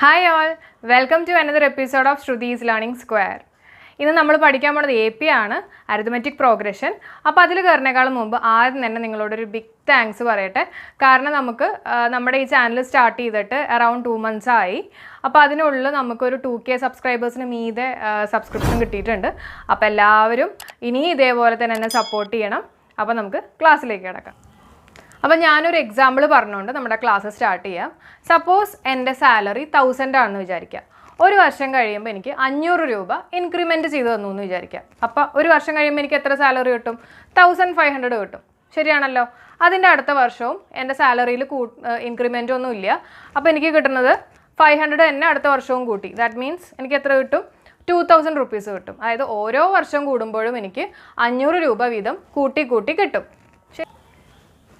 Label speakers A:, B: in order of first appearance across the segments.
A: Hi all, welcome to another episode of Shrudi's Learning Square. ഇന്ന് നമ്മൾ പഠിക്കാൻ പോകുന്നത് AP ആണ്, അരിത്മെറ്റിക് പ്രോഗ്രഷൻ. അപ്പോൾ അതിൽ കയറുന്നേക്കാളും മുമ്പ് ആദ്യം തന്നെ നിങ്ങളോടൊരു ബിഗ് താങ്ക്സ് പറയട്ടെ. കാരണം നമുക്ക് നമ്മുടെ ഈ ചാനൽ സ്റ്റാർട്ട് ചെയ്തിട്ട് അറൗണ്ട് 2 months ആയി. അപ്പോൾ അതിനുള്ളിൽ നമുക്കൊരു 2K സബ്സ്ക്രൈബേഴ്സിന് മീതെ സബ്സ്ക്രിപ്ഷൻ കിട്ടിയിട്ടുണ്ട്. അപ്പോൾ എല്ലാവരും ഇനി ഇതേപോലെ തന്നെ എന്നെ സപ്പോർട്ട് ചെയ്യണം. അപ്പോൾ നമുക്ക് ക്ലാസ്സിലേക്ക് കിടക്കാം. അപ്പോൾ ഞാനൊരു എക്സാമ്പിൾ പറഞ്ഞുകൊണ്ട് നമ്മുടെ ക്ലാസ് സ്റ്റാർട്ട് ചെയ്യാം. സപ്പോസ് എൻ്റെ സാലറി 1000 ആണെന്ന് വിചാരിക്കുക. ഒരു വർഷം കഴിയുമ്പോൾ എനിക്ക് 500 രൂപ ഇൻക്രിമെൻറ്റ് ചെയ്തു തന്നു എന്ന് വിചാരിക്കാം. അപ്പോൾ ഒരു വർഷം കഴിയുമ്പോൾ എനിക്ക് എത്ര സാലറി കിട്ടും? 1500 കിട്ടും. ശരിയാണല്ലോ. അതിൻ്റെ അടുത്ത വർഷവും എൻ്റെ സാലറിയിൽ ഇൻക്രിമെൻ്റ് ഒന്നും ഇല്ല. അപ്പോൾ എനിക്ക് കിട്ടുന്നത് 500 തന്നെ അടുത്ത വർഷവും കൂട്ടി. ദാറ്റ് മീൻസ് എനിക്ക് എത്ര കിട്ടും? 2000 rupees കിട്ടും. അതായത് ഓരോ വർഷം കൂടുമ്പോഴും എനിക്ക് 500 രൂപ വീതം കൂട്ടി കിട്ടും.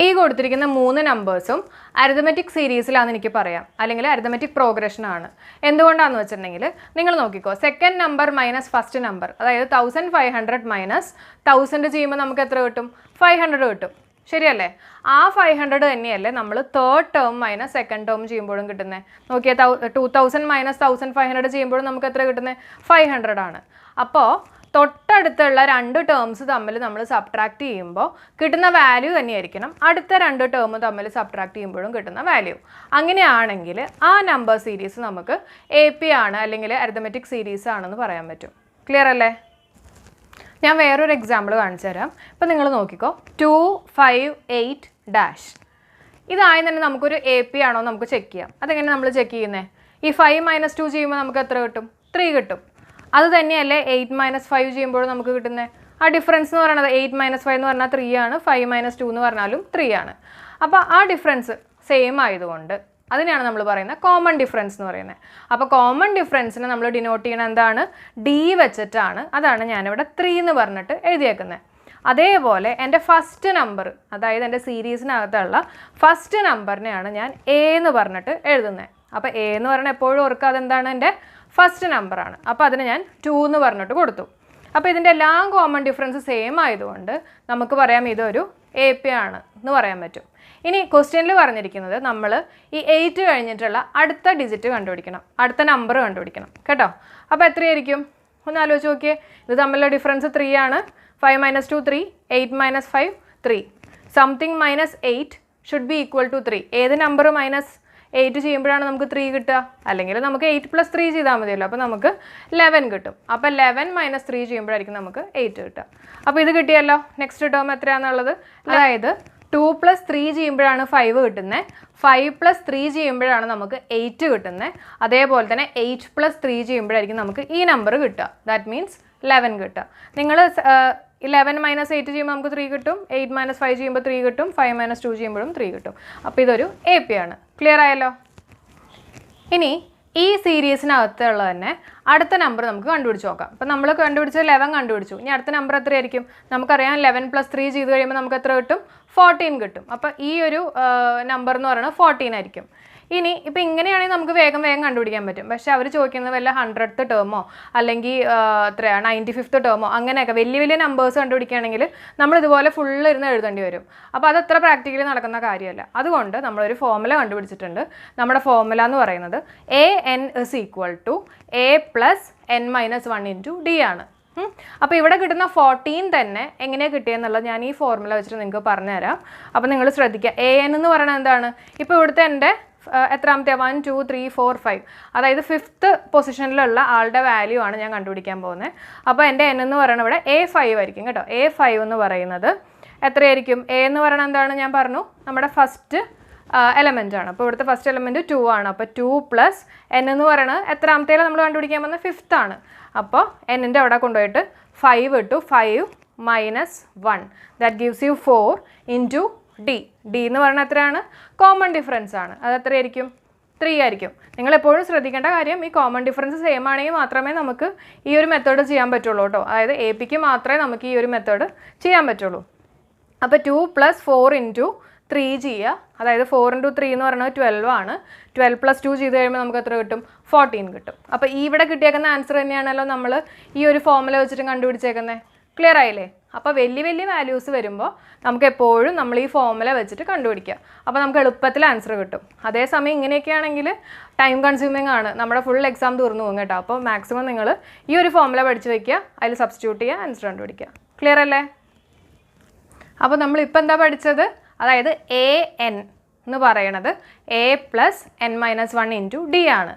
A: ഈ കൊടുത്തിരിക്കുന്ന 3 നമ്പേഴ്സും അരിത്മെറ്റിക് സീരീസിലാണെന്ന് എനിക്ക് പറയാം, അല്ലെങ്കിൽ അരിത്മെറ്റിക് പ്രോഗ്രഷനാണ്. എന്തുകൊണ്ടാണെന്ന് വെച്ചിട്ടുണ്ടെങ്കിൽ നിങ്ങൾ നോക്കിക്കോ, second number minus first number, അതായത് 1500 മൈനസ് 1000 ചെയ്യുമ്പോൾ നമുക്ക് എത്ര കിട്ടും? 500 കിട്ടും. ശരിയല്ലേ? ആ 500 തന്നെയല്ലേ നമ്മൾ third term minus second term ചെയ്യുമ്പോഴും കിട്ടുന്നത്. നോക്കിയാൽ 2000 മൈനസ് 1500 ചെയ്യുമ്പോഴും നമുക്ക് എത്ര കിട്ടുന്നത്? 500 ആണ്. അപ്പോൾ തൊട്ടടുത്തുള്ള 2 ടേംസ് തമ്മിൽ നമ്മൾ സബ്ട്രാക്ട് ചെയ്യുമ്പോൾ കിട്ടുന്ന വാല്യൂ തന്നെയായിരിക്കണം അടുത്ത 2 ടേം തമ്മിൽ സബ്ട്രാക്ട് ചെയ്യുമ്പോഴും കിട്ടുന്ന വാല്യൂ. അങ്ങനെയാണെങ്കിൽ ആ നമ്പർ സീരീസ് നമുക്ക് AP ആണ്, അല്ലെങ്കിൽ അരിത്മെറ്റിക് സീരീസ് ആണെന്ന് പറയാൻ പറ്റും. ക്ലിയർ അല്ലേ? ഞാൻ വേറൊരു എക്സാമ്പിൾ കാണിച്ചു തരാം. ഇപ്പം നിങ്ങൾ നോക്കിക്കോ, 258 ഇതായി തന്നെ നമുക്കൊരു AP ആണോ നമുക്ക് ചെക്ക് ചെയ്യാം. അതെങ്ങനെ നമ്മൾ ചെക്ക് ചെയ്യുന്നത്? ഈ 5 - 2 ചെയ്യുമ്പോൾ നമുക്ക് എത്ര കിട്ടും? 3 കിട്ടും. അത് തന്നെയല്ലേ 8 - 5 ചെയ്യുമ്പോൾ നമുക്ക് കിട്ടുന്നത്? ആ ഡിഫറൻസ് എന്ന് പറയുന്നത് 8 - 5 എന്ന് പറഞ്ഞാൽ 3 ആണ്, 5 - 2 എന്ന് പറഞ്ഞാലും 3 ആണ്. അപ്പോൾ ആ ഡിഫറൻസ് സെയിം ആയതുകൊണ്ട് അതിനെയാണ് നമ്മൾ പറയുന്നത് കോമൺ ഡിഫറൻസ് എന്ന് പറയുന്നത്. അപ്പോൾ കോമൺ ഡിഫറൻസിനെ നമ്മൾ ഡിനോട്ട് ചെയ്യണത് എന്താണ്? D വെച്ചിട്ടാണ്. അതാണ് ഞാനിവിടെ 3 എന്ന് പറഞ്ഞിട്ട് എഴുതിയേക്കുന്നത്. അതേപോലെ എൻ്റെ ഫസ്റ്റ് നമ്പർ, അതായത് എൻ്റെ സീരീസിനകത്തുള്ള ഫസ്റ്റ് നമ്പറിനെയാണ് ഞാൻ A എന്ന് പറഞ്ഞിട്ട് എഴുതുന്നത്. അപ്പോൾ A എന്ന് പറഞ്ഞാൽ എപ്പോഴും ഓർക്കുക അതെന്താണ്? എൻ്റെ ഫസ്റ്റ് നമ്പറാണ്. അപ്പോൾ അതിന് ഞാൻ 2 എന്ന് പറഞ്ഞിട്ട് കൊടുത്തു. അപ്പോൾ ഇതിൻ്റെ എല്ലാം കോമൺ ഡിഫറൻസ് സെയിം ആയതുകൊണ്ട് നമുക്ക് പറയാം ഇതൊരു AP ആണ് എന്ന് പറയാൻ പറ്റും. ഇനി ക്വസ്റ്റ്യനിൽ പറഞ്ഞിരിക്കുന്നത് നമ്മൾ ഈ 8 കഴിഞ്ഞിട്ടുള്ള അടുത്ത ഡിജിറ്റ് കണ്ടുപിടിക്കണം, അടുത്ത നമ്പർ കണ്ടുപിടിക്കണം കേട്ടോ. അപ്പോൾ എത്രയായിരിക്കും? ഒന്ന് ആലോചിച്ച് നോക്കിയേ. ഇത് തമ്മിലുള്ള ഡിഫറൻസ് 3 ആണ്. 5 - 2 3, 8 - 5 3. Something -8 should be equal to 3. ഏത് നമ്പർ -8 ചെയ്യുമ്പോഴാണ് നമുക്ക് 3 കിട്ടുക? അല്ലെങ്കിൽ നമുക്ക് 8 + 3 ചെയ്താൽ മതിയല്ലോ. അപ്പോൾ നമുക്ക് 11 കിട്ടും. അപ്പോൾ 11 - 3 ചെയ്യുമ്പോഴായിരിക്കും നമുക്ക് 8 കിട്ടുക. അപ്പോൾ ഇത് കിട്ടിയല്ലോ. നെക്സ്റ്റ് ടേം എത്രയാണെന്നുള്ളത്, അതായത് 2 + 3 ചെയ്യുമ്പോഴാണ് 5 കിട്ടുന്നത്. 5 + 3 ചെയ്യുമ്പോഴാണ് നമുക്ക് 8 കിട്ടുന്നത്. അതേപോലെ തന്നെ 8 + 3 ചെയ്യുമ്പോഴായിരിക്കും നമുക്ക് ഈ നമ്പർ കിട്ടുക. ദാറ്റ് മീൻസ് 11 കിട്ടുക. നിങ്ങൾ 11 - 8 ചെയ്യുമ്പോൾ നമുക്ക് 3 കിട്ടും, 8 - 5 ചെയ്യുമ്പോൾ 3 കിട്ടും, 5 - 2 ചെയ്യുമ്പോഴും 3 കിട്ടും. അപ്പോൾ ഇതൊരു AP ആണ്. ക്ലിയർ ആയല്ലോ? ഇനി ഈ സീരീസിനകത്തുള്ള തന്നെ അടുത്ത നമ്പർ നമുക്ക് കണ്ടുപിടിച്ച് നോക്കാം. അപ്പോൾ നമ്മൾ കണ്ടുപിടിച്ചത് 11 കണ്ടുപിടിച്ചു. ഇനി അടുത്ത നമ്പർ എത്രയായിരിക്കും? നമുക്കറിയാം 11 + 3 ചെയ്ത് കഴിയുമ്പോൾ നമുക്ക് എത്ര കിട്ടും? 14 കിട്ടും. അപ്പോൾ ഈ ഒരു നമ്പർ എന്ന് പറയുന്നത് 14 ആയിരിക്കും. ഇനി ഇപ്പോൾ ഇങ്ങനെയാണെങ്കിൽ നമുക്ക് വേഗം കണ്ടുപിടിക്കാൻ പറ്റും. പക്ഷേ അവർ ചോദിക്കുന്നത് വല്ല 100th ടേമോ അല്ലെങ്കിൽ 95th ടേമോ അങ്ങനെയൊക്കെ വലിയ നമ്പേഴ്സ് കണ്ടുപിടിക്കുകയാണെങ്കിൽ നമ്മൾ ഇതുപോലെ ഫുള്ള് ഇരുന്ന് എഴുതേണ്ടി വരും. അപ്പോൾ അതത്ര പ്രാക്ടിക്കലി നടക്കുന്ന കാര്യമല്ല. അതുകൊണ്ട് നമ്മളൊരു ഫോർമുല കണ്ടുപിടിച്ചിട്ടുണ്ട്. നമ്മുടെ ഫോർമുല എന്ന് പറയുന്നത് AN = A + n - 1 × D ആണ്. അപ്പോൾ ഇവിടെ കിട്ടുന്ന 14 തന്നെ എങ്ങനെയാണ് കിട്ടിയെന്നുള്ളത് ഞാൻ ഈ ഫോർമുല വെച്ചിട്ട് നിങ്ങൾക്ക് പറഞ്ഞുതരാം. അപ്പോൾ നിങ്ങൾ ശ്രദ്ധിക്കുക. AN എന്ന് പറയുന്നത് എന്താണ്? ഇപ്പോൾ ഇവിടുത്തെ എൻ്റെ എത്രാമത്തെ 1 2 3 4 5, അതായത് 5th പൊസിഷനിലുള്ള ആളുടെ വാല്യൂ ആണ് ഞാൻ കണ്ടുപിടിക്കാൻ പോകുന്നത്. അപ്പോൾ എൻ്റെ N എന്ന് പറയുന്നത് ഇവിടെ A5 ആയിരിക്കും കേട്ടോ. A5 എന്ന് പറയുന്നത് എത്രയായിരിക്കും? A എന്ന് പറയുന്നത് എന്താണ്? ഞാൻ പറഞ്ഞു നമ്മുടെ ഫസ്റ്റ് എലമെൻ്റ് ആണ്. അപ്പോൾ ഇവിടുത്തെ ഫസ്റ്റ് എലമെൻറ്റ് 2 ആണ്. അപ്പോൾ 2 + n എന്ന് പറയുന്നത് എത്രാമത്തേലും നമ്മൾ കണ്ടുപിടിക്കാൻ പോകുന്നത് 5th ആണ്. അപ്പോൾ n-ൻ്റെ അവിടെ കൊണ്ടുപോയിട്ട് 5 ഇട്ടു. 5 - 1 that gives you 4 × D. D എന്ന് പറഞ്ഞാൽ എത്രയാണ്? കോമൺ ഡിഫറൻസ് ആണ്. അത് എത്രയായിരിക്കും? 3 ആയിരിക്കും. നിങ്ങൾ എപ്പോഴും ശ്രദ്ധിക്കേണ്ട കാര്യം ഈ കോമൺ ഡിഫറൻസ് സെയിം ആണെങ്കിൽ മാത്രമേ നമുക്ക് ഈ ഒരു മെത്തേഡ് ചെയ്യാൻ പറ്റുള്ളൂ കേട്ടോ. അതായത് APക്ക് മാത്രമേ നമുക്ക് ഈ ഒരു മെത്തേഡ് ചെയ്യാൻ പറ്റുള്ളൂ. അപ്പോൾ 2 + 4 × 3 ചെയ്യുക. അതായത് 4 × 3 എന്ന് പറയുന്നത് 12 ആണ്. 12 + 2 ചെയ്ത് കഴിയുമ്പോൾ നമുക്ക് എത്ര കിട്ടും? 14 കിട്ടും. അപ്പോൾ ഇവിടെ കിട്ടിയേക്കുന്ന ആൻസർ തന്നെയാണല്ലോ നമ്മൾ ഈ ഒരു ഫോർമുല വെച്ചിട്ട് കണ്ടുപിടിച്ചേക്കുന്നത്. ക്ലിയർ ആയില്ലേ? അപ്പോൾ വലിയ വലിയ വാല്യൂസ് വരുമ്പോൾ നമുക്ക് എപ്പോഴും നമ്മൾ ഈ ഫോർമുല വെച്ചിട്ട് കണ്ടുപിടിക്കുക. അപ്പോൾ നമുക്ക് എളുപ്പത്തിൽ ആൻസർ കിട്ടും. അതേസമയം ഇങ്ങനെയൊക്കെ ആണെങ്കിൽ ടൈം കൺസ്യൂമിംഗ് ആണ്, നമ്മുടെ ഫുൾ എക്സാം തീർന്നു പോകും കേട്ടോ. അപ്പോൾ മാക്സിമം നിങ്ങൾ ഈ ഒരു ഫോർമുല പഠിച്ച് വയ്ക്കുക, അതിൽ സബ്സ്റ്റിറ്റ്യൂട്ട് ചെയ്യുക, ആൻസർ കണ്ടുപിടിക്കുക. ക്ലിയർ അല്ലേ? അപ്പോൾ നമ്മളിപ്പോൾ എന്താ പഠിച്ചത്? അതായത് AN എന്ന് പറയണത് A+n-1 × D ആണ്.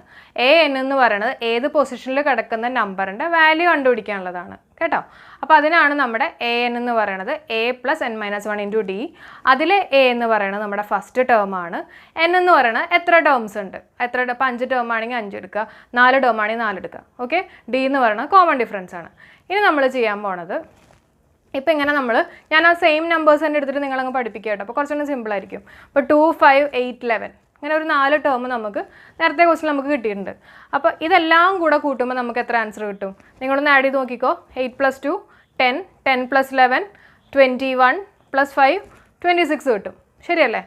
A: AN എന്ന് പറയുന്നത് ഏത് പൊസിഷനിൽ കിടക്കുന്ന നമ്പറിൻ്റെ വാല്യൂ കണ്ടുപിടിക്കാനുള്ളതാണ് കേട്ടോ. അപ്പോൾ അതിനാണ് നമ്മുടെ AN എന്ന് പറയുന്നത് A+n-1 × D. അതിൽ A എന്ന് പറയുന്നത് നമ്മുടെ ഫസ്റ്റ് ടേം ആണ്. N എന്ന് പറയുന്നത് എത്ര ടേംസ് ഉണ്ട്, ഇപ്പോൾ 5 ടേം ആണെങ്കിൽ 5 എടുക്കുക, 4 ടേം ആണെങ്കിൽ 4 എടുക്കുക. ഓക്കെ. D എന്ന് പറയുന്നത് കോമൺ ഡിഫറൻസ് ആണ്. ഇനി നമ്മൾ ചെയ്യാൻ പോണത്, ഇപ്പോൾ ഇങ്ങനെ ഞാൻ ആ സെയിം നമ്പേഴ്സ് തന്നെ എടുത്തിട്ട് നിങ്ങളങ്ങ് പഠിപ്പിക്കുക കേട്ടോ. അപ്പോൾ കുറച്ചുകൂടി സിമ്പിളായിരിക്കും. ഇപ്പോൾ 2, 5, 8, 11 ഇങ്ങനെ ഒരു 4 ടേം നമുക്ക് നേരത്തെ ക്വസ്റ്റ്യൻ നമുക്ക് കിട്ടിയിട്ടുണ്ട്. അപ്പോൾ ഇതെല്ലാം കൂടെ കൂട്ടുമ്പോൾ നമുക്ക് എത്ര ആൻസർ കിട്ടും? നിങ്ങളൊന്ന് ആഡ് ചെയ്ത് നോക്കിക്കോ. 8 + 2 10, 10 + 11 21 + 5 26 കിട്ടും. ശരിയല്ലേ?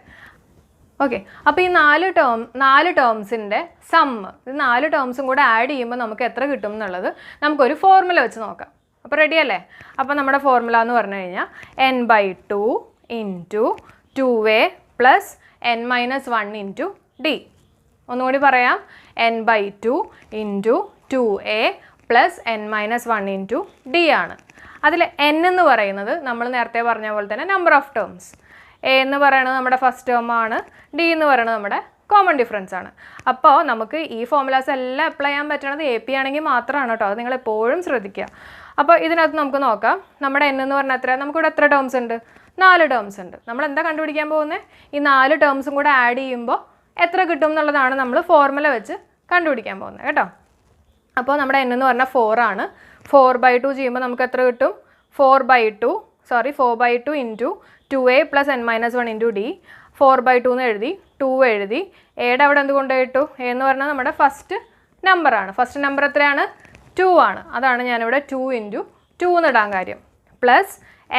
A: ഓക്കെ. അപ്പോൾ ഈ 4 ടേംസിൻ്റെ സമ്മ്, ഇത് 4 ടേംസും കൂടെ ആഡ് ചെയ്യുമ്പോൾ നമുക്ക് എത്ര കിട്ടും എന്നുള്ളത് നമുക്കൊരു ഫോർമുല വെച്ച് നോക്കാം. അപ്പോൾ റെഡി അല്ലേ? അപ്പോൾ നമ്മുടെ ഫോർമുല എന്ന് പറഞ്ഞു കഴിഞ്ഞാൽ n/2 × 2a + n-1 × D. ഒന്നുകൂടി പറയാം, n/2 × 2a + n-1 × D ആണ്. അതിൽ n എന്ന് പറയുന്നത് നമ്മൾ നേരത്തെ പറഞ്ഞ പോലെ തന്നെ നമ്പർ ഓഫ് ടേംസ്. A എന്ന് പറയുന്നത് നമ്മുടെ ഫസ്റ്റ് ടേം ആണ്, D എന്ന് പറയുന്നത് നമ്മുടെ കോമൺ ഡിഫറൻസ് ആണ്. അപ്പോൾ നമുക്ക് ഈ ഫോർമുലാസ് എല്ലാം അപ്ലൈ ചെയ്യാൻ പറ്റുന്നത് AP ആണെങ്കിൽ മാത്രമാണ് കേട്ടോ. അത് നിങ്ങൾ എപ്പോഴും ശ്രദ്ധിക്കുക. അപ്പോൾ ഇതിനകത്ത് നമുക്ക് നോക്കാം, നമ്മുടെ n എന്ന് പറഞ്ഞാൽ എത്ര? നമുക്കിവിടെ എത്ര ടേംസ് ഉണ്ട്? 4 ടേംസ് ഉണ്ട്. നമ്മൾ എന്താ കണ്ടുപിടിക്കാൻ പോകുന്നത്? ഈ 4 ടേംസും കൂടെ ആഡ് ചെയ്യുമ്പോൾ എത്ര കിട്ടും എന്നുള്ളതാണ് നമ്മൾ ഫോർമുല വെച്ച് കണ്ടുപിടിക്കാൻ പോകുന്നത് കേട്ടോ. അപ്പോൾ നമ്മുടെ n എന്ന് പറഞ്ഞാൽ 4 ആണ്. 4/2 ചെയ്യുമ്പോൾ നമുക്ക് എത്ര കിട്ടും? 4/2 × 2a + n-1 × D. 4/2 എന്ന് എഴുതി, 2 എഴുതി, എയുടെ അവിടെ എന്ത് കൊണ്ടുപോയിട്ടു? A എന്ന് പറഞ്ഞാൽ നമ്മുടെ ഫസ്റ്റ് നമ്പറാണ്. ഫസ്റ്റ് നമ്പർ എത്രയാണ്? 2 ആണ്. അതാണ് ഞാനിവിടെ 2 × 2 എന്നിടാൻ കാര്യം. Plus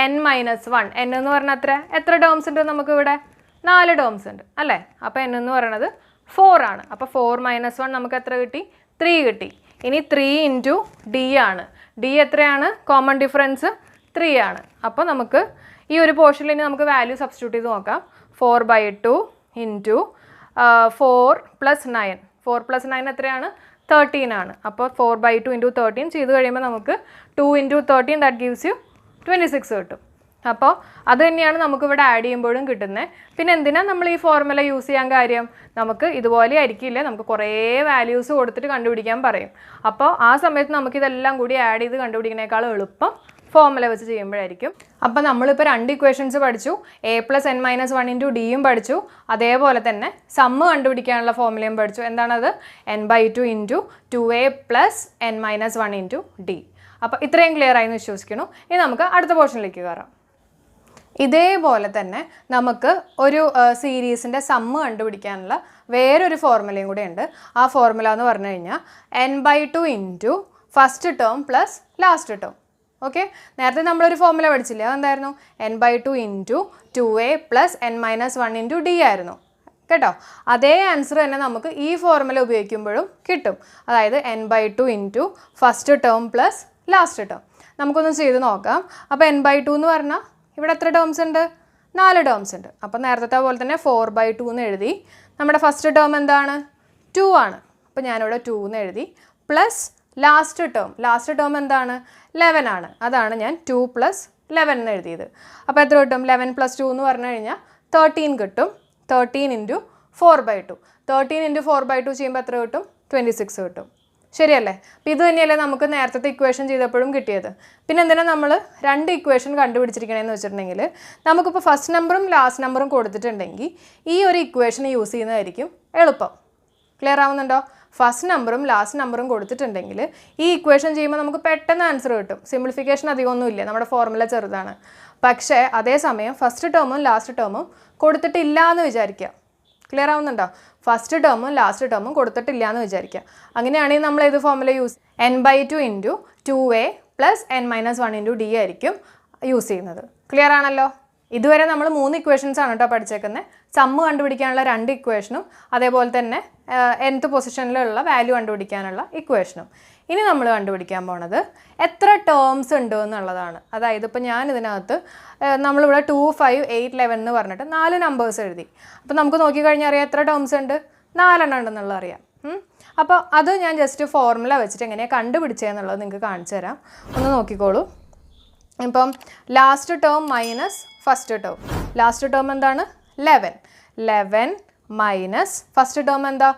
A: n-1. n എന്ന് പറഞ്ഞാൽ എത്ര ടേംസ് ഉണ്ട് നമുക്കിവിടെ? 4 ടേംസ് ഉണ്ട് അല്ലേ? അപ്പോൾ n എന്ന് പറയുന്നത് 4 ആണ്. അപ്പോൾ 4 - 1 നമുക്ക് എത്ര കിട്ടി? 3 കിട്ടി. ഇനി 3 × D ആണ്. D എത്രയാണ്? കോമൺ ഡിഫറൻസ് 3 ആണ്. അപ്പോൾ നമുക്ക് ഈ ഒരു പോർഷനിൽ ഇനി നമുക്ക് വാല്യൂ സബ്സ്റ്റിറ്റ്യൂട്ട് ചെയ്ത് നോക്കാം. 4/2 × 4 + 9. 4 + 9 എത്രയാണ്? 13 ആണ്. അപ്പോൾ 4/2 × 13 ചെയ്ത് കഴിയുമ്പോൾ നമുക്ക് 2 × 13 ദാറ്റ് ഗീവ്സ് യു 26 കിട്ടും. അപ്പോൾ അത് തന്നെയാണ് നമുക്കിവിടെ ആഡ് ചെയ്യുമ്പോഴും കിട്ടുന്നത്. പിന്നെ എന്തിനാണ് നമ്മൾ ഈ ഫോർമുല യൂസ് ചെയ്യാൻ കാര്യം? നമുക്ക് ഇതുപോലെ ആയിരിക്കില്ല, നമുക്ക് കുറേ വാല്യൂസ് കൊടുത്തിട്ട് കണ്ടുപിടിക്കാൻ പറയും. അപ്പോൾ ആ സമയത്ത് നമുക്കിതെല്ലാം കൂടി ആഡ് ചെയ്ത് കണ്ടുപിടിക്കുന്നതിനേക്കാളും എളുപ്പം ഫോർമുല വെച്ച് ചെയ്യുമ്പോഴായിരിക്കും. അപ്പോൾ നമ്മളിപ്പോൾ 2 ഇക്വേഷൻസ് പഠിച്ചു, A + n-1 × D യും പഠിച്ചു, അതേപോലെ തന്നെ സമ്മ് കണ്ടുപിടിക്കാനുള്ള ഫോർമുലയും പഠിച്ചു. എന്താണത്? n/2 × 2a + n-1 × D. അപ്പോൾ ഇത്രയും ക്ലിയർ ആയി എന്ന് വിശ്വസിക്കുന്നു. ഇനി നമുക്ക് അടുത്ത പോർഷനിലേക്ക് കയറാം. ഇതേപോലെ തന്നെ നമുക്ക് ഒരു സീരീസിൻ്റെ സമ്മ് കണ്ടുപിടിക്കാനുള്ള വേറൊരു ഫോർമുലയും കൂടെ ഉണ്ട്. ആ ഫോർമുല എന്ന് പറഞ്ഞു കഴിഞ്ഞാൽ n/2 × first term + last term. Okay. നേരത്തെ നമ്മളൊരു ഫോർമുല പഠിച്ചില്ലേ? അതെന്തായിരുന്നു? n/2 × 2a + n-1 × D ആയിരുന്നു കേട്ടോ. അതേ ആൻസർ തന്നെ നമുക്ക് ഈ ഫോർമുല ഉപയോഗിക്കുമ്പോഴും കിട്ടും. അതായത് n/2 × first term + last term. നമുക്കൊന്ന് ചെയ്ത് നോക്കാം. അപ്പോൾ n/2 എന്ന് പറഞ്ഞാൽ ഇവിടെ എത്ര ടേംസ് ഉണ്ട്? 4 ടേംസ് ഉണ്ട്. അപ്പോൾ നേരത്തെ പോലെ തന്നെ 4/2 എന്ന് എഴുതി. നമ്മുടെ ഫസ്റ്റ് ടേം എന്താണ്? 2 ആണ്. അപ്പോൾ ഞാനിവിടെ 2 എന്ന് എഴുതി. പ്ലസ് ലാസ്റ്റ് ടേം എന്താണ്? 11 ആണ്. അതാണ് ഞാൻ 2 + 11 എന്ന് എഴുതിയത്. അപ്പോൾ എത്ര കിട്ടും? 11 + 2 എന്ന് പറഞ്ഞു കഴിഞ്ഞാൽ 13 കിട്ടും. 13 × 4/2. 13 × 4/2 ചെയ്യുമ്പോൾ എത്ര കിട്ടും? 26 കിട്ടും. ശരിയല്ലേ? അപ്പോൾ ഇത് തന്നെയല്ലേ നമുക്ക് നേരത്തെ ഇക്വേഷൻ ചെയ്തപ്പോഴും കിട്ടിയത്. പിന്നെ എന്തിനാണ് നമ്മൾ 2 ഇക്വേഷൻ കണ്ടുപിടിച്ചിരിക്കണമെന്ന് വെച്ചിട്ടുണ്ടെങ്കിൽ, നമുക്കിപ്പോൾ ഫസ്റ്റ് നമ്പറും ലാസ്റ്റ് നമ്പറും കൊടുത്തിട്ടുണ്ടെങ്കിൽ ഈ ഒരു ഇക്വേഷൻ യൂസ് ചെയ്യുന്നതായിരിക്കും എളുപ്പം. ക്ലിയർ ആവുന്നുണ്ടോ? ഫസ്റ്റ് നമ്പറും ലാസ്റ്റ് നമ്പറും കൊടുത്തിട്ടുണ്ടെങ്കിൽ ഈ ഇക്വേഷൻ ചെയ്യുമ്പോൾ നമുക്ക് പെട്ടെന്ന് ആൻസർ കിട്ടും. സിംപ്ലിഫിക്കേഷൻ അധികമൊന്നുമില്ല, നമ്മുടെ ഫോർമുല ചെറുതാണ്. പക്ഷേ അതേസമയം ഫസ്റ്റ് ടേമും ലാസ്റ്റ് ടേമും കൊടുത്തിട്ടില്ല എന്ന് വിചാരിക്കുക. ക്ലിയർ ആവുന്നുണ്ടോ? ഫസ്റ്റ് ടേമും ലാസ്റ്റ് ടേമും കൊടുത്തിട്ടില്ല എന്ന് വിചാരിക്കുക. അങ്ങനെയാണെങ്കിൽ നമ്മൾ ഏത് formula use? n/2 × 2a + n-1 × D ആയിരിക്കും യൂസ് ചെയ്യുന്നത്. ക്ലിയർ ആണല്ലോ? ഇതുവരെ നമ്മൾ 3 ഇക്വേഷൻസ് ആണ് കേട്ടോ പഠിച്ചേക്കുന്നത്. സമ്മ് കണ്ടുപിടിക്കാനുള്ള 2 ഇക്വേഷനും അതേപോലെ തന്നെ nth പൊസിഷനിലുള്ള വാല്യൂ കണ്ടുപിടിക്കാനുള്ള ഇക്വേഷനും. ഇനി നമ്മൾ കണ്ടുപിടിക്കാൻ പോണത് എത്ര ടേംസ് ഉണ്ട് എന്നുള്ളതാണ്. അതായത് ഇപ്പോൾ ഞാൻ ഇതിനകത്ത് നമ്മളിവിടെ 2, 5, 8, 11 എന്ന് പറഞ്ഞിട്ട് 4 നമ്പേഴ്സ് എഴുതി. അപ്പോൾ നമുക്ക് നോക്കിക്കഴിഞ്ഞാൽ അറിയാം എത്ര ടേംസ് ഉണ്ട്, 4 എണ്ണം ഉണ്ടെന്നുള്ളത് അറിയാം. അപ്പോൾ അത് ഞാൻ ജസ്റ്റ് ഫോർമുല വെച്ചിട്ട് എങ്ങനെയാണ് കണ്ടുപിടിച്ചതെന്നുള്ളത് നിങ്ങൾക്ക് കാണിച്ചു തരാം. ഒന്ന് നോക്കിക്കോളൂ. ഇപ്പം last term minus first term. Last term എന്താണ്? 11. 11 മൈനസ് ഫസ്റ്റ് ടേം എന്താ?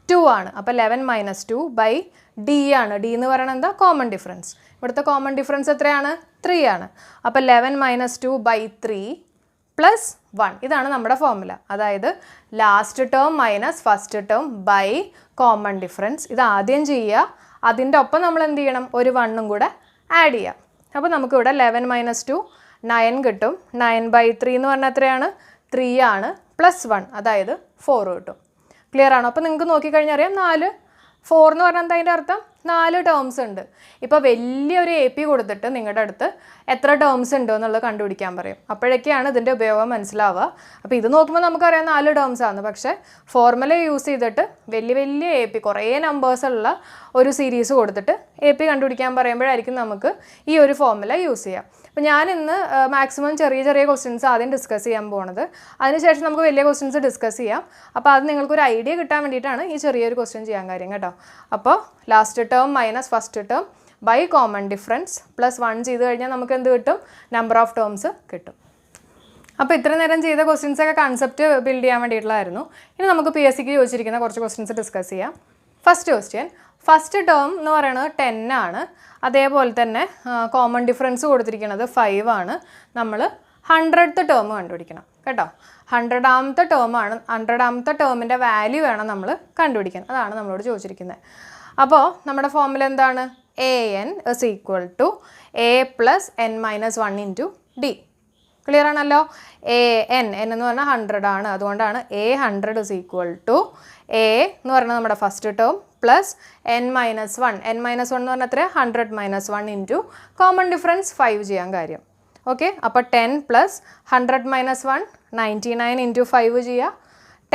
A: 2 ആണ്. അപ്പോൾ 11 മൈനസ് 2 ബൈ ഡി ആണ്. ഡി എന്ന് പറയുന്നത് എന്താ? Common difference. ഇവിടുത്തെ കോമൺ ഡിഫറൻസ് എത്രയാണ്? 3 ആണ്. അപ്പോൾ 11 മൈനസ് 2 ബൈ 3 പ്ലസ് 1. ഇതാണ് നമ്മുടെ ഫോർമുല. അതായത് last term minus first term by common difference. ഇത് ആദ്യം ചെയ്യുക. അതിൻ്റെ ഒപ്പം നമ്മൾ എന്ത് ചെയ്യണം? ഒരു 1ഉം കൂടെ ആഡ് ചെയ്യാം. അപ്പോൾ നമുക്കിവിടെ 11 മൈനസ് 2 9 കിട്ടും. 9 ബൈ 3 എന്ന് പറഞ്ഞാൽ എത്രയാണ്? 3 ആണ്. പ്ലസ് 1 അതായത് 4 കിട്ടും. ക്ലിയർ ആണോ? അപ്പോൾ നിങ്ങൾക്ക് നോക്കിക്കഴിഞ്ഞാൽ അറിയാം 4 എന്ന് പറഞ്ഞാൽ എന്താ അതിൻ്റെ അർത്ഥം? 4 ടേംസ് ഉണ്ട്. ഇപ്പോൾ വലിയൊരു AP കൊടുത്തിട്ട് നിങ്ങളുടെ അടുത്ത് എത്ര ടേംസ് ഉണ്ടോ എന്നുള്ളത് കണ്ടുപിടിക്കാൻ പറയും. അപ്പോഴൊക്കെയാണ് ഇതിൻ്റെ ഉപയോഗം മനസ്സിലാവുക. അപ്പോൾ ഇത് നോക്കുമ്പോൾ നമുക്കറിയാം 4 ടേംസ് ആണ്. പക്ഷേ ഫോർമുല യൂസ് ചെയ്തിട്ട് വലിയ AP കുറേ നമ്പേഴ്സുള്ള ഒരു സീരീസ് കൊടുത്തിട്ട് AP കണ്ടുപിടിക്കാൻ പറയുമ്പോഴായിരിക്കും നമുക്ക് ഈ ഒരു ഫോർമുല യൂസ് ചെയ്യാം. അപ്പോൾ ഞാൻ ഇന്ന് മാക്സിമം ചെറിയ ക്വസ്റ്റ്യൻസ് ആദ്യം ഡിസ്കസ് ചെയ്യാൻ പോകുന്നത്. അതിനുശേഷം നമുക്ക് വലിയ ക്വസ്റ്റ്യൻസ് ഡിസ്കസ് ചെയ്യാം. അപ്പോൾ അത് നിങ്ങൾക്കൊരു ഐഡിയ കിട്ടാൻ വേണ്ടിയിട്ടാണ് ഈ ചെറിയൊരു ക്വസ്റ്റ്യൻ ചെയ്യാൻ കാര്യം കേട്ടോ. അപ്പോൾ last term minus first term by common difference plus 1 ചെയ്ത് കഴിഞ്ഞാൽ നമുക്ക് എന്ത് കിട്ടും? നമ്പർ ഓഫ് ടേംസ് കിട്ടും. അപ്പോൾ ഇത്ര നേരം ചെയ്ത ക്വസ്റ്റ്യൻസൊക്കെ കൺസെപ്റ്റ് ബിൽഡ് ചെയ്യാൻ വേണ്ടിയിട്ടുള്ളതായിരുന്നു. ഇനി നമുക്ക് PSCക്ക് ചോദിച്ചിരിക്കുന്ന കുറച്ച് ക്വസ്റ്റ്യൻസ് ഡിസ്കസ് ചെയ്യാം. ഫസ്റ്റ് ക്വസ്റ്റ്യൻ, ഫസ്റ്റ് ടേം എന്ന് പറയുന്നത് 10 ആണ്. അതേപോലെ തന്നെ കോമൺ ഡിഫറൻസ് കൊടുത്തിരിക്കുന്നത് 5 ആണ്. നമ്മൾ 100th ടേം കണ്ടുപിടിക്കണം കേട്ടോ. 100ാമത്തെ ടേമാണ്. 100ാമത്തെ ടേമിൻ്റെ വാല്യൂ വേണം നമ്മൾ കണ്ടുപിടിക്കാൻ. അതാണ് നമ്മളോട് ചോദിച്ചിരിക്കുന്നത്. അപ്പോൾ നമ്മുടെ ഫോർമുല എന്താണ്? AN is equal to A plus N minus 1 into D. Clear ആണല്ലോ? AN എന്ന് പറഞ്ഞാൽ 100 ആണ്. അതുകൊണ്ടാണ് A100 is equal to A എന്ന് പറഞ്ഞാൽ നമ്മുടെ first term plus N minus 1. N minus 1 എന്ന് പറഞ്ഞാൽ എത്ര? 100 minus 1 into കോമൺ ഡിഫറൻസ് 5 ചെയ്യാൻ കാര്യം. ഓക്കെ, അപ്പോൾ 10 പ്ലസ് 100 minus 1 99 into 5 ചെയ്യുക.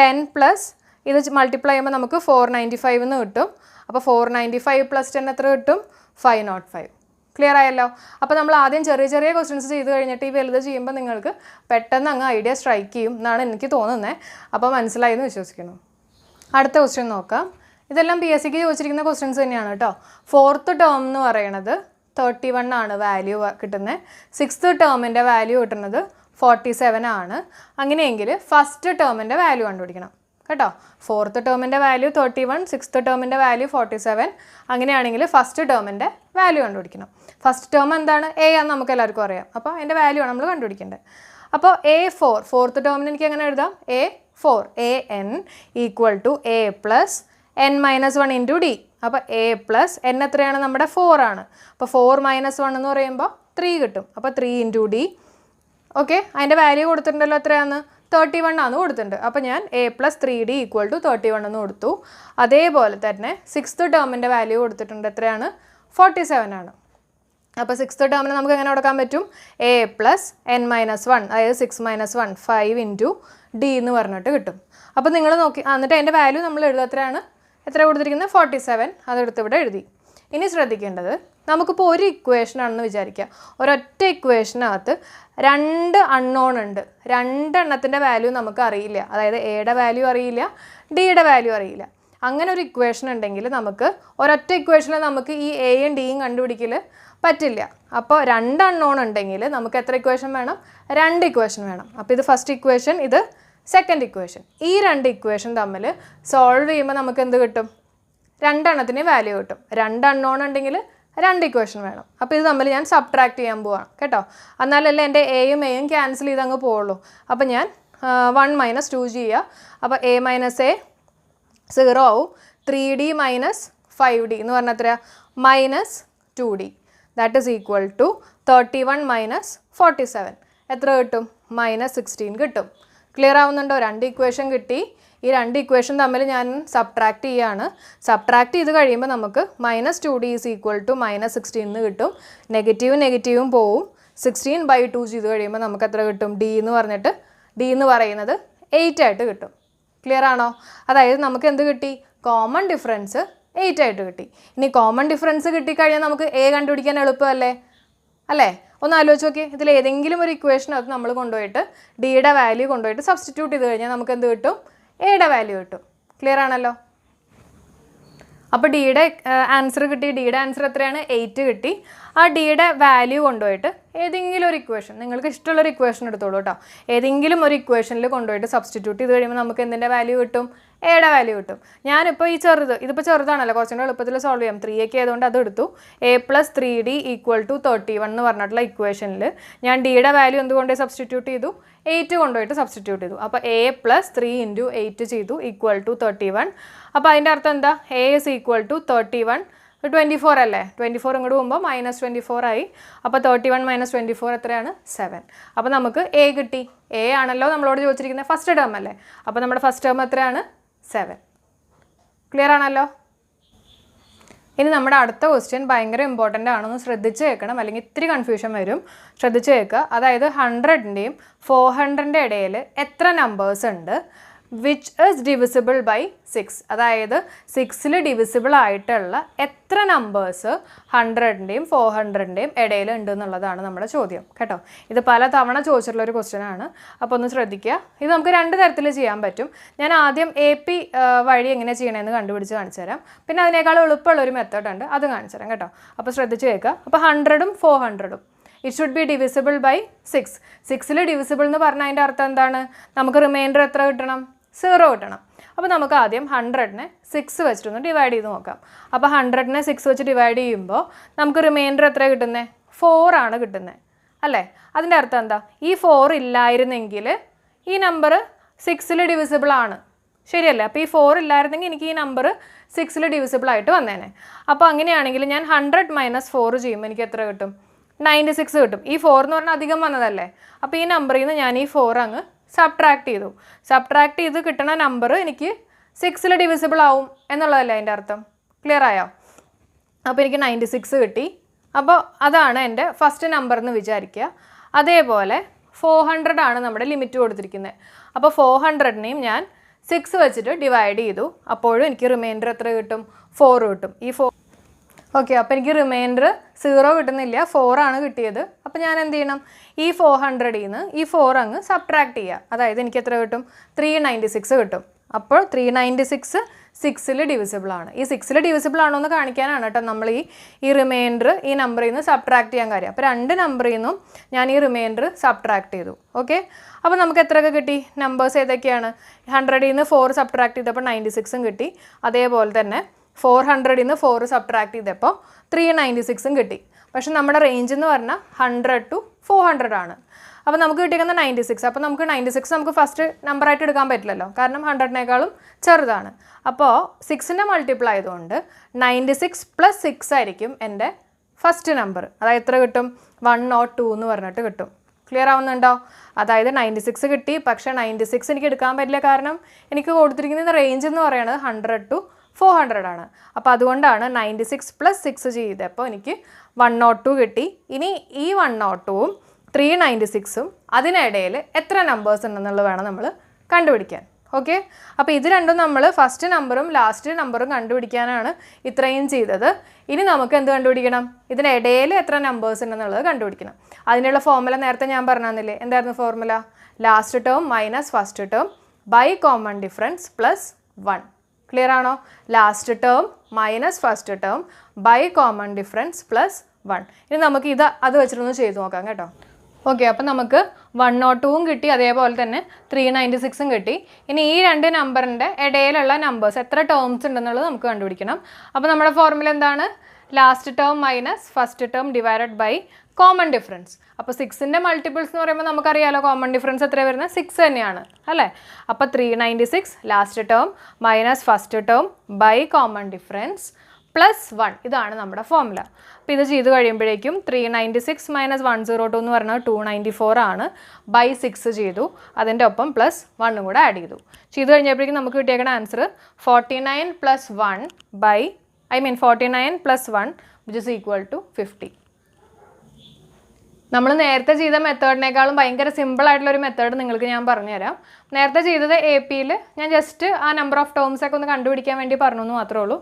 A: 10 പ്ലസ് ഇത് മൾട്ടിപ്ലൈ ചെയ്യുമ്പോൾ നമുക്ക് 495 എന്ന് കിട്ടും. അപ്പോൾ 495 പ്ലസ് 10 എത്ര കിട്ടും? 505. ക്ലിയർ ആയല്ലോ? അപ്പോൾ നമ്മൾ ആദ്യം ചെറിയ ക്വസ്റ്റ്യൻസ് ചെയ്ത് കഴിഞ്ഞിട്ട് ഈ വലുത് ചെയ്യുമ്പോൾ നിങ്ങൾക്ക് പെട്ടെന്ന് അങ്ങ് ഐഡിയ സ്ട്രൈക്ക് ചെയ്യും എന്നാണ് എനിക്ക് തോന്നുന്നത്. അപ്പോൾ മനസ്സിലായി എന്ന് വിശ്വസിക്കുന്നു. അടുത്ത ക്വസ്റ്റ്യൻ നോക്കാം. ഇതെല്ലാം PSCക്ക് ചോദിച്ചിരിക്കുന്ന ക്വസ്റ്റ്യൻസ് തന്നെയാണ് കേട്ടോ. 4th ടേം എന്ന് പറയുന്നത് 31 ആണ് വാല്യൂ കിട്ടുന്നത്. 6th ടേമിൻ്റെ വാല്യൂ കിട്ടുന്നത് 47 ആണ്. അങ്ങനെയെങ്കിൽ ഫസ്റ്റ് ടേമിൻ്റെ വാല്യൂ കണ്ടുപിടിക്കണം കേട്ടോ. 4th ടേമിൻ്റെ value 31, 6th ടേമിൻ്റെ value 47. അങ്ങനെയാണെങ്കിൽ ഫസ്റ്റ് ടേമിൻ്റെ വാല്യൂ കണ്ടുപിടിക്കണം. ഫസ്റ്റ് ടേം എന്താണ്? A ആണെന്ന് നമുക്ക് എല്ലാവർക്കും അറിയാം. അപ്പോൾ അതിൻ്റെ വാല്യൂ ആണ് നമ്മൾ കണ്ടുപിടിക്കേണ്ടത്. അപ്പോൾ A4, 4th ടേമിന് എനിക്ക് എങ്ങനെ എഴുതാം? A4. AN equal to A plus N minus 1 into D. അപ്പോൾ A പ്ലസ് N എത്രയാണ്? നമ്മുടെ 4 ആണ്. അപ്പോൾ 4 മൈനസ് 1 എന്ന് പറയുമ്പോൾ 3 കിട്ടും. അപ്പോൾ 3 ഇൻറ്റു D. ഓക്കെ, അതിൻ്റെ വാല്യൂ കൊടുത്തിട്ടുണ്ടല്ലോ. എത്രയാണ്? 31 ആണ് കൊടുത്തിട്ടുണ്ട്. അപ്പോൾ ഞാൻ A plus 3D equal to 31 എന്ന് കൊടുത്തു. അതേപോലെ തന്നെ 6th ടേമിൻ്റെ വാല്യൂ കൊടുത്തിട്ടുണ്ട്. എത്രയാണ്? 47 ആണ്. അപ്പോൾ 6th ടേമിന് നമുക്ക് എങ്ങനെ കൊടുക്കാൻ പറ്റും? A പ്ലസ് N മൈനസ് 1, അതായത് 6 മൈനസ് 1 5 ഇൻറ്റു D എന്ന് പറഞ്ഞിട്ട് കിട്ടും. അപ്പോൾ നിങ്ങൾ നോക്കി, എന്നിട്ട് അതിൻ്റെ വാല്യൂ നമ്മൾ എഴുതുക. എത്ര കൊടുത്തിരിക്കുന്നത്? 47. അതെടുത്ത് ഇവിടെ എഴുതി. ഇനി ശ്രദ്ധിക്കേണ്ടത്, നമുക്കിപ്പോൾ ഒരു ഇക്വേഷനാണെന്ന് വിചാരിക്കുക. ഒരൊറ്റ ഇക്വേഷനകത്ത് 2 അൺനോൺ ഉണ്ട്. 2 എണ്ണത്തിൻ്റെ വാല്യൂ നമുക്ക് അറിയില്ല. അതായത് എയുടെ വാല്യൂ അറിയില്ല, ഡിയുടെ വാല്യൂ അറിയില്ല. അങ്ങനെ ഒരു ഇക്വേഷൻ ഉണ്ടെങ്കിൽ നമുക്ക് ഒരൊറ്റ ഇക്വേഷനിൽ നമുക്ക് ഈ എയും ഡിയും കണ്ടുപിടിക്കൽ പറ്റില്ല. അപ്പോൾ 2 അൺനോൺ ഉണ്ടെങ്കിൽ നമുക്ക് എത്ര ഇക്വേഷൻ വേണം? 2 ഇക്വേഷൻ വേണം. അപ്പോൾ ഇത് ഫസ്റ്റ് ഇക്വേഷൻ, ഇത് സെക്കൻഡ് ഇക്വേഷൻ. ഈ 2 ഇക്വേഷൻ തമ്മിൽ സോൾവ് ചെയ്യുമ്പോൾ നമുക്ക് എന്ത് കിട്ടും? 2 എണ്ണത്തിന് വാല്യൂ കിട്ടും. 2 അൺനോൺ ഉണ്ടെങ്കിൽ 2 ഇക്വേഷൻ വേണം. അപ്പോൾ ഇത് തമ്മിൽ ഞാൻ സബ്ട്രാക്ട് ചെയ്യാൻ പോവാണ് കേട്ടോ. എന്നാലല്ലേ എൻ്റെ എയും ക്യാൻസൽ ചെയ്ത് അങ്ങ് പോവുള്ളൂ. അപ്പോൾ ഞാൻ 1 മൈനസ് 2 ചെയ്യുക. അപ്പോൾ A മൈനസ് A 0 ആവും. 3D മൈനസ് 5D എന്ന് പറഞ്ഞാൽ എത്രയാണ്? Minus 2D. That is equal to 31 minus 47. എത്ര കിട്ടും? മൈനസ് 16 കിട്ടും. ക്ലിയർ ആവുന്നുണ്ടോ? 2 ഇക്വേഷൻ കിട്ടി. ഈ 2 ഇക്വേഷൻ തമ്മിൽ ഞാൻ സബ്ട്രാക്ട് ചെയ്യുകയാണ്. സബ്ട്രാക്ട് ചെയ്ത് കഴിയുമ്പോൾ നമുക്ക് minus 2D is equal to minus 16 എന്ന് കിട്ടും. നെഗറ്റീവും പോവും. 16/2 ചെയ്ത് കഴിയുമ്പോൾ നമുക്ക് എത്ര കിട്ടും? D എന്ന് പറയുന്നത് 8 ആയിട്ട് കിട്ടും. ക്ലിയർ ആണോ? അതായത് നമുക്ക് എന്ത് കിട്ടി? കോമൺ ഡിഫറൻസ് 8 ആയിട്ട് കിട്ടി. ഇനി കോമൺ ഡിഫറൻസ് കിട്ടിക്കഴിഞ്ഞാൽ നമുക്ക് എ കണ്ടുപിടിക്കാൻ എളുപ്പമല്ലേ അല്ലേ? ഒന്ന് ആലോചിച്ച് നോക്കി. ഇതിൽ ഏതെങ്കിലും ഒരു ഇക്വേഷനകത്ത് നമ്മൾ കൊണ്ടുപോയിട്ട് ഡിയുടെ വാല്യൂ കൊണ്ടുപോയിട്ട് സബ്സ്റ്റിറ്റ്യൂട്ട് ചെയ്ത് കഴിഞ്ഞാൽ നമുക്ക് എന്ത് കിട്ടും? എയുടെ വാല്യൂ കിട്ടും. ക്ലിയർ ആണല്ലോ? അപ്പോൾ ഡിയുടെ ആൻസർ കിട്ടി. ഡിയുടെ ആൻസർ എത്രയാണ്? 8 കിട്ടി. ആ ഡിയുടെ വാല്യൂ കൊണ്ടുപോയിട്ട് ഏതെങ്കിലും ഒരു ഇക്വേഷൻ, നിങ്ങൾക്ക് ഇഷ്ടമുള്ളൊരു ഇക്വേഷൻ എടുത്തോളൂ കേട്ടോ. ഏതെങ്കിലും ഒരു ഇക്വേഷനിൽ കൊണ്ടുപോയിട്ട് സബ്സ്റ്റിറ്റ്യൂട്ട് ചെയ്ത് കഴിയുമ്പോൾ നമുക്ക് എന്തിൻ്റെ വാല്യൂ കിട്ടും? എയുടെ വാല്യൂ കിട്ടും. ഞാനിപ്പോൾ ഈ ഇതിപ്പോൾ ചെറുതാണല്ലോ, കുറച്ചുകൂടെ എളുപ്പത്തിൽ സോൾവ് ചെയ്യാം. 3 ഒക്കെ ആയതുകൊണ്ട് അത് എടുത്തു. a + 3d = 31 എന്ന് പറഞ്ഞിട്ടുള്ള ഇക്വേഷനിൽ ഞാൻ ഡിയുടെ വാല്യൂ എന്തുകൊണ്ട് സബ്സ്റ്റിറ്റ്യൂട്ട് ചെയ്തു? 8 കൊണ്ടുപോയിട്ട് സബ്സ്റ്റിറ്റ്യൂട്ട് ചെയ്തു. അപ്പോൾ a + 3 × 8 ചെയ്തു = 31. അപ്പോൾ അതിൻ്റെ അർത്ഥം എന്താ? a = 31. 24 അല്ലേ? 24 ഇങ്ങോട്ട് പോകുമ്പോൾ -24 ആയി. അപ്പോൾ 31 - 24 എത്രയാണ്? 7. അപ്പോൾ നമുക്ക് എ കിട്ടി. എ ആണല്ലോ നമ്മളോട് ചോദിച്ചിരിക്കുന്നത്, ഫസ്റ്റ് ടേം അല്ലേ? അപ്പോൾ നമ്മുടെ ഫസ്റ്റ് ടേം എത്രയാണ്? 7. ക്ലിയർ ആണല്ലോ? ഇനി നമ്മുടെ അടുത്ത ക്വസ്റ്റ്യൻ ഭയങ്കര ഇമ്പോർട്ടൻ്റ് ആണെന്ന് ശ്രദ്ധിച്ച് കേൾക്കണം, അല്ലെങ്കിൽ ഇത്തിരി കൺഫ്യൂഷൻ വരും. ശ്രദ്ധിച്ച് കേൾക്കുക. അതായത് 100ൻ്റെയും 400ൻ്റെ ഇടയിൽ എത്ര നമ്പേഴ്സ് ഉണ്ട്? Which is divisible by 6. അതായത് 6ൽ ഡിവിസിബിൾ ആയിട്ടുള്ള എത്ര നമ്പേഴ്സ് 100ൻ്റെയും 400ൻ്റെയും ഇടയിൽ ഉണ്ട് എന്നുള്ളതാണ് നമ്മുടെ ചോദ്യം കേട്ടോ. ഇത് പല തവണ ചോദിച്ചിട്ടുള്ള ഒരു ക്വസ്റ്റ്യൻ ആണ്. അപ്പോൾ ഒന്ന് ശ്രദ്ധിക്കുക. ഇത് നമുക്ക് 2 തരത്തിൽ ചെയ്യാൻ പറ്റും. ഞാൻ ആദ്യം AP വഴി എങ്ങനെ ചെയ്യണമെന്ന് കണ്ടുപിടിച്ച് കാണിച്ചു തരാം. പിന്നെ അതിനേക്കാൾ എളുപ്പമുള്ളൊരു മെത്തേഡ് ഉണ്ട്, അത് കാണിച്ചു തരാം കേട്ടോ. അപ്പോൾ ശ്രദ്ധിച്ച് കേൾക്കുക. അപ്പോൾ 100ഉം 400ഉം it should be divisible by 6. 6ൽ ഡിവിസിബിൾ എന്ന് പറഞ്ഞാൽ അതിൻ്റെ അർത്ഥം എന്താണ്? നമുക്ക് റിമൈൻഡർ എത്ര കിട്ടണം? 0 കിട്ടണം. അപ്പോൾ നമുക്ക് ആദ്യം 100നെ 6 വെച്ചിട്ടൊന്ന് ഡിവൈഡ് ചെയ്ത് നോക്കാം. അപ്പോൾ 100നെ 6 വെച്ച് ഡിവൈഡ് ചെയ്യുമ്പോൾ നമുക്ക് റിമൈൻഡർ എത്ര കിട്ടുന്നത്? 4 ആണ് കിട്ടുന്നത് അല്ലേ? അതിൻ്റെ അർത്ഥം എന്താ? ഈ 4 ഇല്ലായിരുന്നെങ്കിൽ ഈ നമ്പർ 6ൽ ഡിവിസിബിൾ ആണ്, ശരിയല്ലേ? അപ്പോൾ ഈ 4 ഇല്ലായിരുന്നെങ്കിൽ എനിക്ക് ഈ നമ്പർ 6ൽ ഡിവിസിബിൾ ആയിട്ട് വന്നേനെ. അപ്പോൾ അങ്ങനെയാണെങ്കിൽ ഞാൻ 100 - 4 ചെയ്യുമ്പോൾ എനിക്ക് എത്ര കിട്ടും? 96 കിട്ടും. ഈ 4 എന്ന് പറഞ്ഞാൽ അധികം വന്നതല്ലേ? അപ്പോൾ ഈ നമ്പറിൽ നിന്ന് ഞാൻ ഈ 4 അങ്ങ് സബ്ട്രാക്ട് ചെയ്തു. സബ്ട്രാക്ട് ചെയ്ത് കിട്ടുന്ന നമ്പർ എനിക്ക് 6ൽ ഡിവിസിബിൾ ആവും എന്നുള്ളതല്ലേ അതിൻ്റെ അർത്ഥം? ക്ലിയർ ആയോ? അപ്പോൾ എനിക്ക് 96 കിട്ടി. അപ്പോൾ അതാണ് എൻ്റെ ഫസ്റ്റ് നമ്പർ എന്ന് വിചാരിക്കുക. അതേപോലെ 400 ആണ് നമ്മുടെ ലിമിറ്റ് കൊടുത്തിരിക്കുന്നത്. അപ്പോൾ 400നെയും ഞാൻ 6 വെച്ചിട്ട് ഡിവൈഡ് ചെയ്തു. അപ്പോഴും എനിക്ക് റിമൈൻഡർ എത്ര കിട്ടും? 4 കിട്ടും. ഈ 4 ഓക്കെ. അപ്പോൾ എനിക്ക് റിമൈൻഡർ 0 കിട്ടുന്നില്ല, 4 ആണ് കിട്ടിയത്. അപ്പോൾ ഞാൻ എന്ത് ചെയ്യണം? ഈ 400ൽ നിന്ന് ഈ 4 അങ്ങ് സബ്ട്രാക്ട് ചെയ്യുക. അതായത് എനിക്ക് എത്ര കിട്ടും? 396 കിട്ടും. അപ്പോൾ 396 6ൽ ഡിവിസിബിൾ ആണ്. ഈ 6ൽ ഡിവിസിബിൾ ആണോ എന്ന് കാണിക്കാനാണ് കേട്ടോ നമ്മൾ ഈ റിമൈൻഡർ ഈ നമ്പറിൽ നിന്ന് സബ്ട്രാക്ട് ചെയ്യാൻ കാര്യം. അപ്പോൾ 2 നമ്പറിൽ നിന്നും ഞാൻ ഈ റിമൈൻഡർ സബ്ട്രാക്ട് ചെയ്തു. ഓക്കെ. അപ്പോൾ നമുക്ക് എത്രയൊക്കെ കിട്ടി? നമ്പേഴ്സ് ഏതൊക്കെയാണ്? 100ൽ നിന്ന് 4 സബ്ട്രാക്ട് ചെയ്തപ്പോൾ 96ഉം കിട്ടി. അതേപോലെ തന്നെ 400ൽ നിന്ന് 4 സബ്ട്രാക്ട് ചെയ്തപ്പോൾ 396ഉം കിട്ടി. പക്ഷെ നമ്മുടെ റേഞ്ച് എന്ന് പറഞ്ഞാൽ 100 to 400 ആണ്. അപ്പോൾ നമുക്ക് കിട്ടിയിരിക്കുന്ന 96. അപ്പോൾ നമുക്ക് 96 നമുക്ക് ഫസ്റ്റ് നമ്പറായിട്ട് എടുക്കാൻ പറ്റില്ലല്ലോ, കാരണം 100നേക്കാളും ചെറുതാണ്. അപ്പോൾ 6ൻ്റെ മൾട്ടിപ്പിൾ ആയതുകൊണ്ട് 96 + 6 ആയിരിക്കും എൻ്റെ ഫസ്റ്റ് നമ്പർ. അതായത് എത്ര കിട്ടും? 102 എന്ന് പറഞ്ഞിട്ട് കിട്ടും. ക്ലിയർ ആവുന്നുണ്ടോ? അതായത് 96 കിട്ടി. പക്ഷേ 96 എനിക്ക് എടുക്കാൻ പറ്റില്ല, കാരണം എനിക്ക് കൊടുത്തിരിക്കുന്ന റേഞ്ച് എന്ന് പറയുന്നത് 100 to 400 ആണ്. അപ്പോൾ അതുകൊണ്ടാണ് 96 + 6 ചെയ്തപ്പോൾ എനിക്ക് 102 കിട്ടി. ഇനി ഈ 102ഉം 396ഉം അതിനിടയിൽ എത്ര നമ്പേഴ്സ് ഉണ്ടെന്നുള്ളത് വേണം നമ്മൾ കണ്ടുപിടിക്കാൻ. ഓക്കെ. അപ്പോൾ ഇത് രണ്ടും നമ്മൾ ഫസ്റ്റ് നമ്പറും ലാസ്റ്റ് നമ്പറും കണ്ടുപിടിക്കാനാണ് ഇത്രയും ചെയ്തത്. ഇനി നമുക്ക് എന്ത് കണ്ടുപിടിക്കണം? ഇതിനിടയിൽ എത്ര നമ്പേഴ്സ് ഉണ്ടെന്നുള്ളത് കണ്ടുപിടിക്കണം. അതിനുള്ള ഫോർമുല നേരത്തെ ഞാൻ പറഞ്ഞു തന്നില്ലേ? എന്തായിരുന്നു formula? Last term minus first term by common difference plus 1. Clear ആണോ? Last term minus first term by common difference plus 1. ഇനി നമുക്ക് അത് വെച്ചിട്ടൊന്ന് ചെയ്ത് നോക്കാം കേട്ടോ. ഓക്കെ. അപ്പോൾ നമുക്ക് 102ഉം കിട്ടി, അതേപോലെ തന്നെ 396ഉം കിട്ടി. ഇനി ഈ 2 നമ്പറിൻ്റെ ഇടയിലുള്ള നമ്പേഴ്സ് എത്ര ടേംസ് ഉണ്ടെന്നുള്ളത് നമുക്ക് കണ്ടുപിടിക്കണം. അപ്പോൾ നമ്മുടെ ഫോർമുല എന്താണ്? Last term minus first term divided by common difference. അപ്പോൾ 6ൻ്റെ മൾട്ടിപ്പിൾസ് എന്ന് പറയുമ്പോൾ നമുക്കറിയാലോ കോമൺ ഡിഫറൻസ് എത്രയാണ് വരുന്നത്? 6 തന്നെയാണ് അല്ലേ? അപ്പോൾ 396 last term minus first term by common difference plus 1. ഇതാണ് നമ്മുടെ ഫോർമുല. അപ്പോൾ ഇത് ചെയ്ത് കഴിയുമ്പോഴേക്കും 396 - 102 എന്ന് പറഞ്ഞാൽ 294 ആണ്. ബൈ 6 ചെയ്തു, അതിൻ്റെ ഒപ്പം പ്ലസ് 1 കൂടെ ആഡ് ചെയ്ത് കഴിഞ്ഞപ്പോഴേക്കും നമുക്ക് കിട്ടിയേക്കുന്ന answer 49 + 1 49 + 1 which is equal to 50. നമ്മൾ നേരത്തെ ചെയ്ത മെത്തേഡിനേക്കാളും ഭയങ്കര സിമ്പിൾ ആയിട്ടുള്ള ഒരു മെത്തേഡ് നിങ്ങൾക്ക് ഞാൻ പറഞ്ഞുതരാം. നേരത്തെ ചെയ്തത് AP-യിൽ ഞാൻ ജസ്റ്റ് ആ നമ്പർ ഓഫ് ടേംസ് ഒക്കെ ഒന്ന് കണ്ടുപിടിക്കാൻ വേണ്ടി പറഞ്ഞു എന്ന് മാത്രമേ ഉള്ളൂ.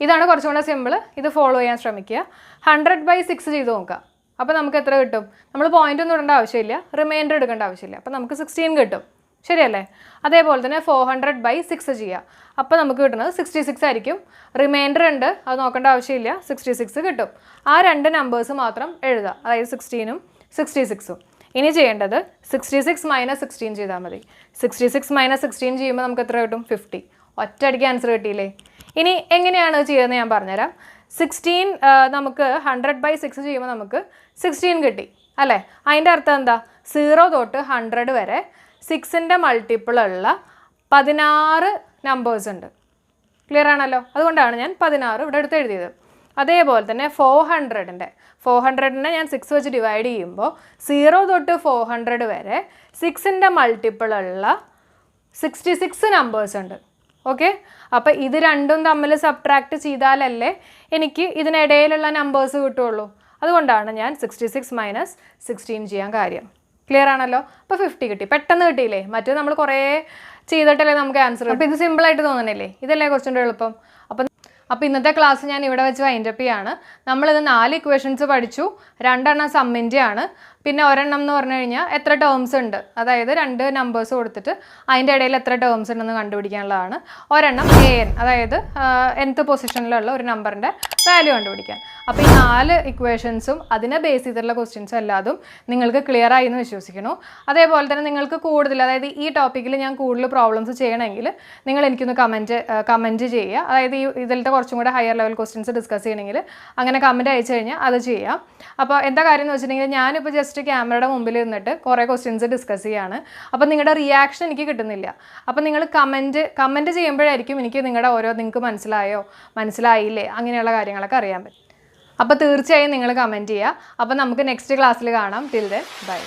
A: ഇതാണ് കുറച്ചും കൂടെ സിമ്പിൾ. ഇത് ഫോളോ ചെയ്യാൻ ശ്രമിക്കുക. 100/6 ചെയ്ത് നോക്കുക. അപ്പോൾ നമുക്ക് എത്ര കിട്ടും? നമ്മൾ പോയിന്റ് ഒന്നും ഇടേണ്ട ആവശ്യമില്ല, റിമൈൻഡർ എടുക്കേണ്ട ആവശ്യമില്ല. അപ്പോൾ നമുക്ക് 16 കിട്ടും. ശരിയല്ലേ? അതേപോലെ തന്നെ 400/6 ചെയ്യുക. അപ്പോൾ നമുക്ക് കിട്ടുന്നത് 66 ആയിരിക്കും. റിമൈൻഡർ ഉണ്ട്, അത് നോക്കേണ്ട ആവശ്യമില്ല, 66 കിട്ടും. ആ രണ്ട് നമ്പേഴ്സ് മാത്രം എഴുതുക, അതായത് 16ഉം 66ഉം. ഇനി ചെയ്യേണ്ടത് 66 - 16 ചെയ്താൽ മതി. 66 - 16 ചെയ്യുമ്പോൾ നമുക്ക് എത്ര കിട്ടും? 50. ഒറ്റയടിക്ക് ആൻസർ കിട്ടിയില്ലേ? ഇനി എങ്ങനെയാണ് ചെയ്യുന്നത് ഞാൻ പറഞ്ഞുതരാം. 16 നമുക്ക് 100/6 ചെയ്യുമ്പോൾ നമുക്ക് 16 കിട്ടി അല്ലേ? അതിൻ്റെ അർത്ഥം എന്താ? 0 തൊട്ട് 100 വരെ 6ൻ്റെ മൾട്ടിപ്പിളുള്ള 16 നമ്പേഴ്സ് ഉണ്ട്. ക്ലിയർ ആണല്ലോ? അതുകൊണ്ടാണ് ഞാൻ 16 ഇവിടെ എടുത്ത് എഴുതിയത്. അതേപോലെ തന്നെ 400നെ ഞാൻ 6 വെച്ച് ഡിവൈഡ് ചെയ്യുമ്പോൾ 0 തൊട്ട് 400 വരെ 6ൻ്റെ മൾട്ടിപ്പിളുള്ള 66 നമ്പേഴ്സ് ഉണ്ട്. ഓക്കെ, അപ്പോൾ ഇത് രണ്ടും തമ്മിൽ സബ്ട്രാക്ട് ചെയ്താലല്ലേ എനിക്ക് ഇതിനിടയിലുള്ള നമ്പേഴ്സ് കിട്ടുള്ളൂ. അതുകൊണ്ടാണ് ഞാൻ 66 - 16 ചെയ്യാൻ കാര്യം. ക്ലിയർ ആണല്ലോ? അപ്പോൾ 50 കിട്ടി. പെട്ടെന്ന് കിട്ടിയില്ലേ? മറ്റേ നമ്മൾ കുറേ ചെയ്തിട്ടല്ലേ നമുക്ക് ആൻസർ കിട്ടും. അപ്പോൾ ഇത് സിമ്പിളായിട്ട് തോന്നണില്ലേ? ഇതല്ലേ കുറച്ചുകൂടെ എളുപ്പം. അപ്പോൾ ഇന്നത്തെ ക്ലാസ് ഞാൻ ഇവിടെ വെച്ച് വൈൻഡപ്പ് ചെയ്യാണ്. നമ്മളിത് 4 ഇക്വേഷൻസ് പഠിച്ചു. 2 സമ്മിൻ്റെ ആണ്. പിന്നെ ഒരെണ്ണം എന്ന് പറഞ്ഞു കഴിഞ്ഞാൽ എത്ര ടേംസ് ഉണ്ട്, അതായത് 2 നമ്പേഴ്സ് കൊടുത്തിട്ട് അതിൻ്റെ ഇടയിൽ എത്ര ടേംസ് ഉണ്ടെന്ന് കണ്ടുപിടിക്കാനുള്ളതാണ്. ഒരെണ്ണം AN, അതായത് nth പൊസിഷനിലുള്ള ഒരു നമ്പറിൻ്റെ വാല്യൂ കണ്ടുപിടിക്കാൻ. അപ്പോൾ ഈ 4 ഇക്വേഷൻസും അതിനെ ബേസ് ചെയ്തിട്ടുള്ള ക്വസ്റ്റ്യൻസും എല്ലാതും നിങ്ങൾക്ക് ക്ലിയർ ആയി എന്ന് വിശ്വസിക്കുന്നു. അതേപോലെ തന്നെ നിങ്ങൾക്ക് കൂടുതൽ, അതായത് ഈ ടോപ്പിക്കിൽ ഞാൻ കൂടുതൽ പ്രോബ്ലംസ് ചെയ്യണമെങ്കിൽ നിങ്ങൾ എനിക്കൊന്ന് കമൻറ്റ് ചെയ്യുക. അതായത് ഇതിലത്തെ കുറച്ചും കൂടെ ഹയർ ലെവൽ ക്വസ്റ്റ്യൻസ് ഡിസ്കസ് ചെയ്യണമെങ്കിൽ അങ്ങനെ കമൻറ്റ് അയച്ചു കഴിഞ്ഞാൽ അത് ചെയ്യാം. അപ്പോൾ എന്താ കാര്യം എന്ന് വെച്ചിട്ടുണ്ടെങ്കിൽ ഞാനിപ്പോൾ ജസ്റ്റ് ക്യാമറയുടെ മുമ്പിൽ നിന്നിട്ട് കുറേ ക്വസ്റ്റ്യൻസ് ഡിസ്കസ് ചെയ്യാണ്. അപ്പോൾ നിങ്ങളുടെ റിയാക്ഷൻ എനിക്ക് കിട്ടുന്നില്ല. അപ്പോൾ നിങ്ങൾ കമൻറ്റ് ചെയ്യുമ്പോഴായിരിക്കും എനിക്ക് നിങ്ങൾക്ക് മനസ്സിലായില്ലേ അങ്ങനെയുള്ള കാര്യങ്ങളൊക്കെ അറിയാൻ പറ്റും. അപ്പോൾ തീർച്ചയായും നിങ്ങൾ കമൻറ്റ് ചെയ്യുക. അപ്പോൾ നമുക്ക് നെക്സ്റ്റ് ക്ലാസ്സിൽ കാണാം. Till then bye.